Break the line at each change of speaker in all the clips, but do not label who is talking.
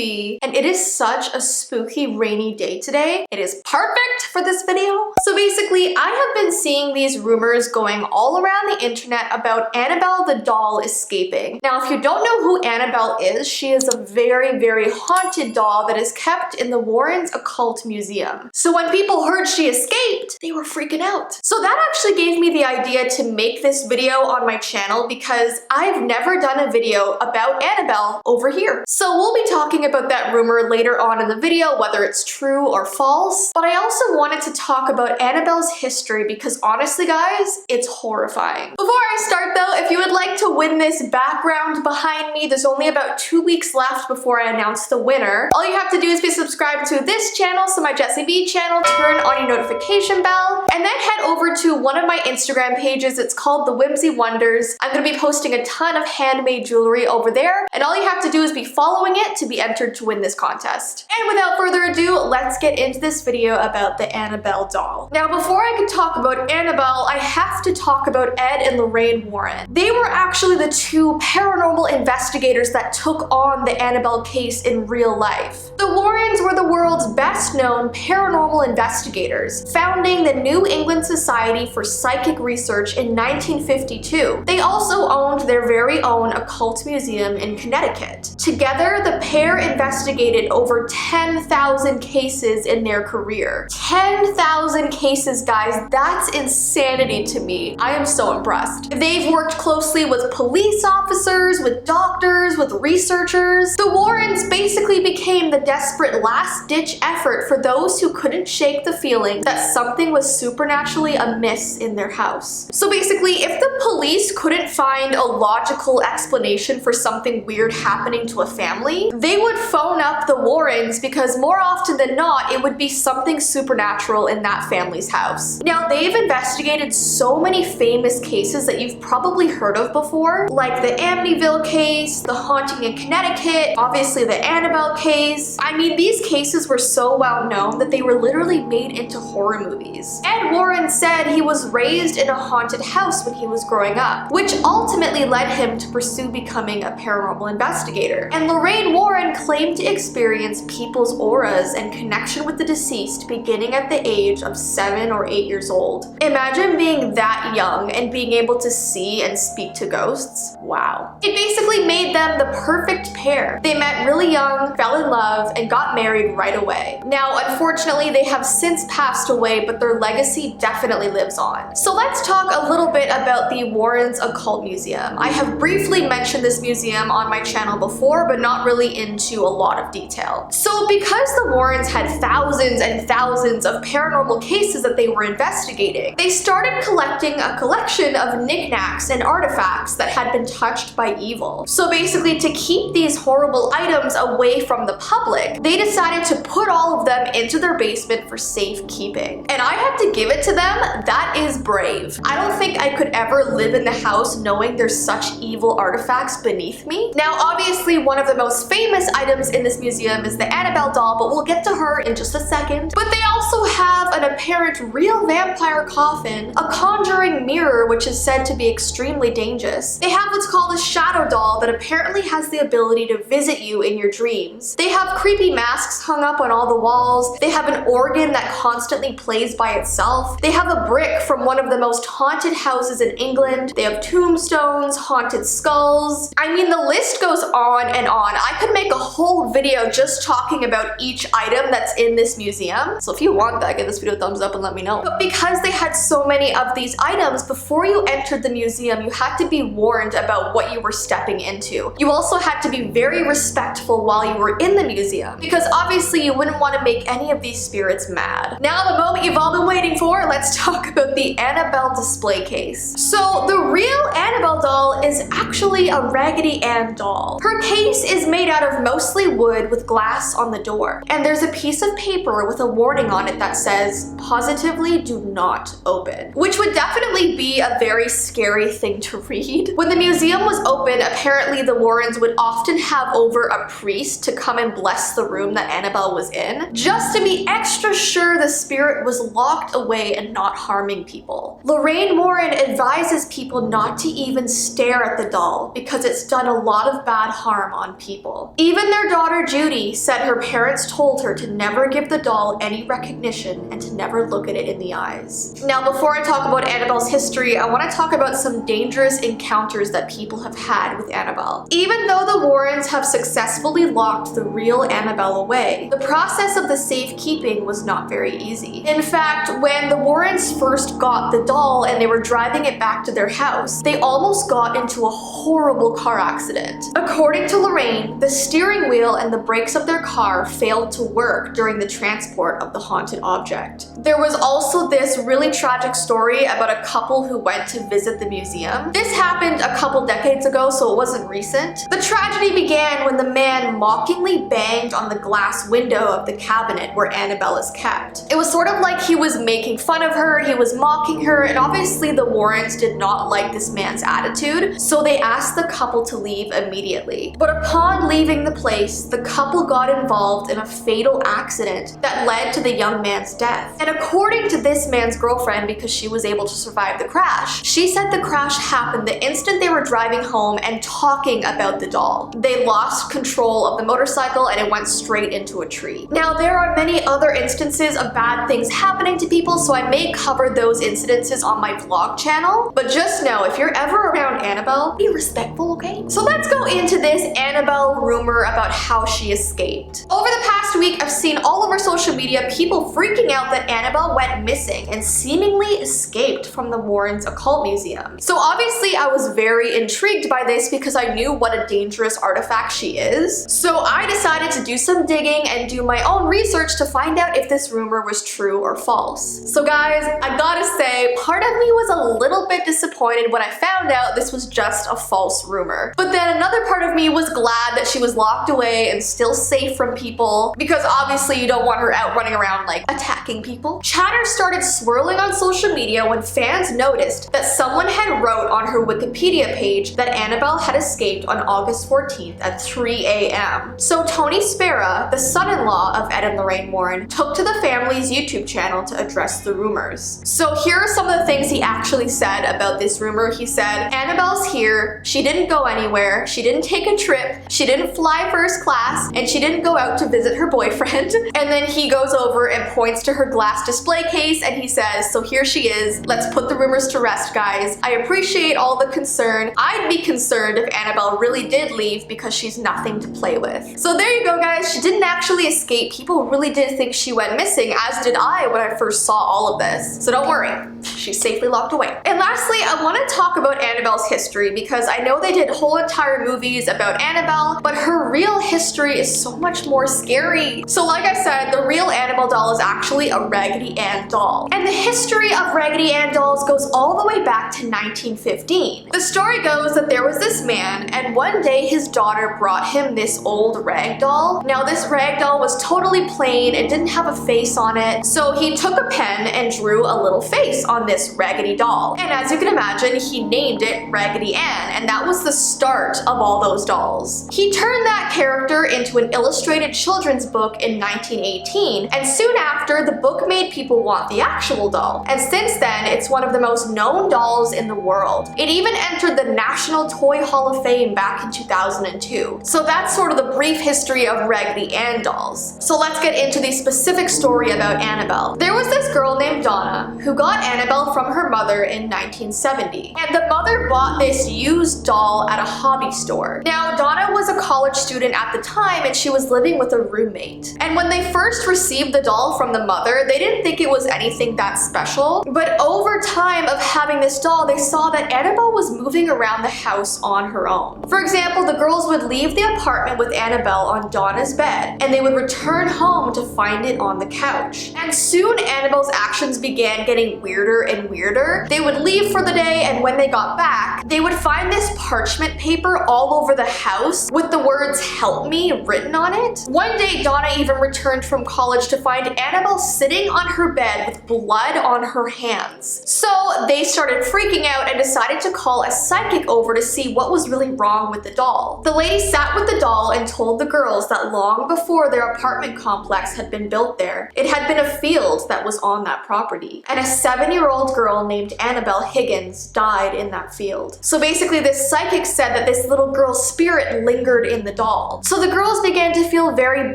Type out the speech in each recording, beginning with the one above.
Vee, and it is such a spooky rainy day today. It is perfect for this video. So basically, I have been seeing these rumors going all around the internet about Annabelle the doll escaping. Now, if you don't know who Annabelle is, she is a very, very haunted doll that is kept in the Warrens Occult Museum. So when people heard she escaped, they were freaking out. So that actually gave me the idea to make this video on my channel because I've never done a video about Annabelle over here. So we'll be talking about that rumor later on in the video, whether it's true or false. But I also wanted to talk about Annabelle's history because honestly, guys, it's horrifying. Before I start though, if you would like to win this background behind me, there's only about 2 weeks left before I announce the winner. All you have to do is be subscribed to this channel, so my Jessii Vee channel, turn on your notification bell, and then head over to one of my Instagram pages. It's called The Whimsy Wonders. I'm going to be posting a ton of handmade jewelry over there, and all you have to do is be following it to be entered to win this contest. And without further ado, let's get into this video about the Annabelle doll. Now, before I can talk about Annabelle, I have to talk about Ed and Lorraine Warren. They were actually the two paranormal investigators that took on the Annabelle case in real life. The Warrens were the world's best known paranormal investigators, founding the New England Society for Psychic Research in 1952. They also owned their very own occult museum in Connecticut. Together, the pair investigated over 10,000 cases in their career. 10,000 cases, guys, that's insanity to me. I am so impressed. They've worked closely with police officers, with doctors, with researchers. The Warrens basically became the desperate last-ditch effort for those who couldn't shake the feeling that something was supernaturally amiss in their house. So basically, if the police couldn't find a logical explanation for something weird happening to a family, they would phone up the Warrens because more often than not, it would be something supernatural in that family's house. Now, they've investigated so many famous cases that you've probably heard of before, like the Amityville case, the haunting in Connecticut, obviously the Annabelle case. I mean, these cases were so well known that they were literally made into horror movies. Ed Warren said he was raised in a haunted house when he was growing up, which ultimately led him to pursue becoming a paranormal investigator. And Lorraine Warren claimed to experience people's auras and connection with the deceased beginning at the age of 7 or 8 years old. Imagine being that young and being able to see and speak to ghosts. Wow. It basically made them the perfect pair. They met really young, fell in love, and got married right away. Now, unfortunately, they have since passed away, but their legacy definitely lives on. So let's talk a little bit about the Warrens Occult Museum. I have briefly mentioned this museum on my channel before, but not really into a lot of detail. So because the Warrens had thousands and thousands of paranormal cases that they were investigating, they started collecting a collection of knickknacks and artifacts that had been touched by evil. So basically, to keep these horrible items away from the public, they decided to put all of them into their basement for safekeeping. And I have to give it to them, that is brave. I don't think I could ever live in the house knowing there's such evil artifacts beneath me. Now, obviously, one of the most famous items in this museum is the Annabelle doll, but we'll get to her in just a second. But they also have an apparent real vampire coffin, a conjuring mirror, which is said to be extremely dangerous. They have what's called a shadow doll that apparently has the ability to visit you in your dreams. They have creepy masks hung up on all the walls. They have an organ that constantly plays by itself. They have a brick from one of the most haunted houses in England. They have tombstones, haunted skulls. I mean, the list goes on and on. I could make a whole video just talking about each item that's in this museum. So if you want that, give this video a thumbs up and let me know. But because they had so many of these items, before you entered the museum, you had to be warned about what you were stepping into. You also had to be very respectful while you were in the museum, because obviously you wouldn't want to make any of these spirits mad. Now, the moment you've all been waiting for, let's talk about the Annabelle display case. So the real Annabelle doll is actually a Raggedy Ann doll. Her case is made out of mostly wood with glass on the door, and there's a piece of paper with a warning on it that says, "Positively do not open," which would definitely be a very scary thing to read. When the museum was open, apparently the Warrens would often have over a priest to come and bless the room that Annabelle was in, just to be extra sure the spirit was locked away and not harming people. Lorraine Warren advises people not to even stare at the doll because it's done a lot of bad harm harm on people. Even their daughter Judy said her parents told her to never give the doll any recognition and to never look at it in the eyes. Now, before I talk about Annabelle's history, I want to talk about some dangerous encounters that people have had with Annabelle. Even though the Warrens have successfully locked the real Annabelle away, the process of the safekeeping was not very easy. In fact, when the Warrens first got the doll and they were driving it back to their house, they almost got into a horrible car accident. According to Lorraine, the steering wheel and the brakes of their car failed to work during the transport of the haunted object. There was also this really tragic story about a couple who went to visit the museum. This happened a couple decades ago, so it wasn't recent. The tragedy began when the man mockingly banged on the glass window of the cabinet where Annabelle is kept. It was sort of like he was making fun of her, he was mocking her, and obviously the Warrens did not like this man's attitude, so they asked the couple to leave immediately. But upon leaving the place, the couple got involved in a fatal accident that led to the young man's death. And according to this man's girlfriend, because she was able to survive the crash, she said the crash happened the instant they were driving home and talking about the doll. They lost control of the motorcycle and it went straight into a tree. Now, there are many other instances of bad things happening to people, so I may cover those incidences on my vlog channel, but just know if you're ever around Annabelle, be respectful, okay? So let's go into this Annabelle rumor about how she escaped. Over the past week, I've seen all over social media people freaking out that Annabelle went missing and seemingly escaped from the Warrens Occult Museum. So obviously I was very intrigued by this because I knew what a dangerous artifact she is. So I decided to do some digging and do my own research to find out if this rumor was true or false. So guys, I gotta say, part of me was a little bit disappointed when I found out this was just a false rumor. But then another part of me was glad that she was locked away and still safe from people, because obviously you don't want her out running around like attacking people. Chatter started swirling on social media when fans noticed that someone had wrote on her Wikipedia page that Annabelle had escaped on August 14th at 3 a.m. So Tony Spera, the son-in-law of Ed and Lorraine Warren, took to the family's YouTube channel to address the rumors. So here are some of the things he actually said about this rumor. He said, "Annabelle's here, she didn't go anywhere, she didn't take a trip, she didn't fly first class, and she didn't go out to visit her boyfriend." And then he goes over and points to her glass display case and he says, "So here she is, let's put the rumors to rest, guys. I appreciate all the concern. I'd be concerned if Annabelle really did leave because she's nothing to play with." So there you go, guys. She didn't actually escape. People really did think she went missing, as did I when I first saw all of this. So don't worry, she's safely locked away. And lastly, I want to talk about Annabelle's history because I know they did whole entire movies about Annabelle, but her real history is so much more scary. So like I said, the real Annabelle doll is actually a Raggedy Ann doll. And the history of Raggedy Ann dolls goes all the way back to 1915. The story goes that there was this man, and one day his daughter brought him this old rag doll. Now this rag doll was totally plain, it didn't have a face on it, so he took a pen and drew a little face on this Raggedy doll. And as you can imagine, he named it Raggedy Ann, and that was the start of all those dolls. He turned that character into an illustrated children's book in 1918, and soon after, the book made people want the actual doll. And since then, it's one of the most known dolls in the world. It even entered the National Toy Hall of Fame back in 2002. So that's sort of the brief history of Raggedy Ann dolls. So let's get into the specific story about Annabelle. There was this girl named Donna who got Annabelle from her mother in 1970. And the mother bought this used doll at a hobby store. Now, Donna was a college student at the time and she was living with a roommate. And when they first received the doll from the mother, they didn't think it was anything that special. But over time of having this doll, they saw that Annabelle was moving around the house on her own. For example, the girls would leave the apartment with Annabelle on Donna's bed, and they would return home to find it on the couch. And soon Annabelle's actions began getting weirder and weirder. They would leave for the day, and when they got back, they would find this parchment paper all over the house with the words "help me" written on it. One day, Donna even returned from college to find Annabelle sitting on her bed with blood on her hands. So they started freaking out and decided to call a psychic over to see what was really wrong with the doll. The lady sat with the doll and told the girls that long before their apartment complex had been built there, it had been a field that was on that property. And a 7-year-old 9-year-old girl named Annabelle Higgins died in that field. So basically this psychic said that this little girl's spirit lingered in the doll. So the girls began to feel very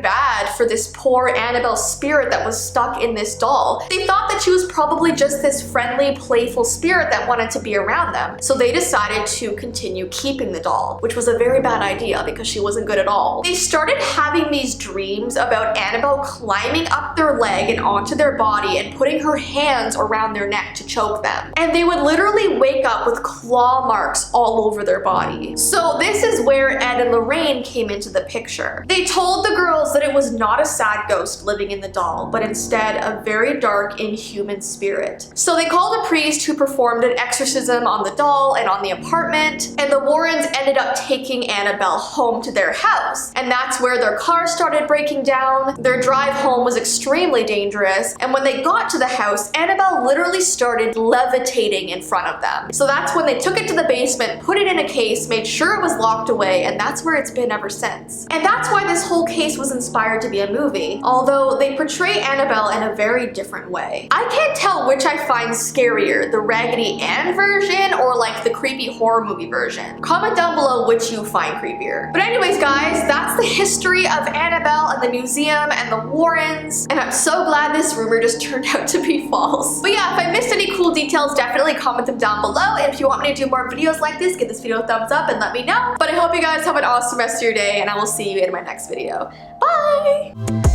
bad for this poor Annabelle spirit that was stuck in this doll. They thought that she was probably just this friendly, playful spirit that wanted to be around them. So they decided to continue keeping the doll, which was a very bad idea because she wasn't good at all. They started having these dreams about Annabelle climbing up their leg and onto their body and putting her hands around their neck to choke them. And they would literally wake up with claw marks all over their body. So this is where Ed and Lorraine came into the picture. They told the girls that it was not a sad ghost living in the doll, but instead a very dark, inhuman spirit. So they called a priest who performed an exorcism on the doll and on the apartment, and the Warrens ended up taking Annabelle home to their house. And that's where their car started breaking down. Their drive home was extremely dangerous, and when they got to the house, Annabelle literally started levitating in front of them. So that's when they took it to the basement, put it in a case, made sure it was locked away, and that's where it's been ever since. And that's why this whole case was inspired to be a movie, although they portray Annabelle in a very different way. I can't tell which I find scarier, the Raggedy Ann version or like the creepy horror movie version. Comment down below which you find creepier. But anyways guys, that's the history of Annabelle and the museum and the Warrens, and I'm so glad this rumor just turned out to be false. But yeah, if I missed any cool details, definitely comment them down below, and if you want me to do more videos like this, give this video a thumbs up and let me know. But I hope you guys have an awesome rest of your day, and I will see you in my next video. Bye!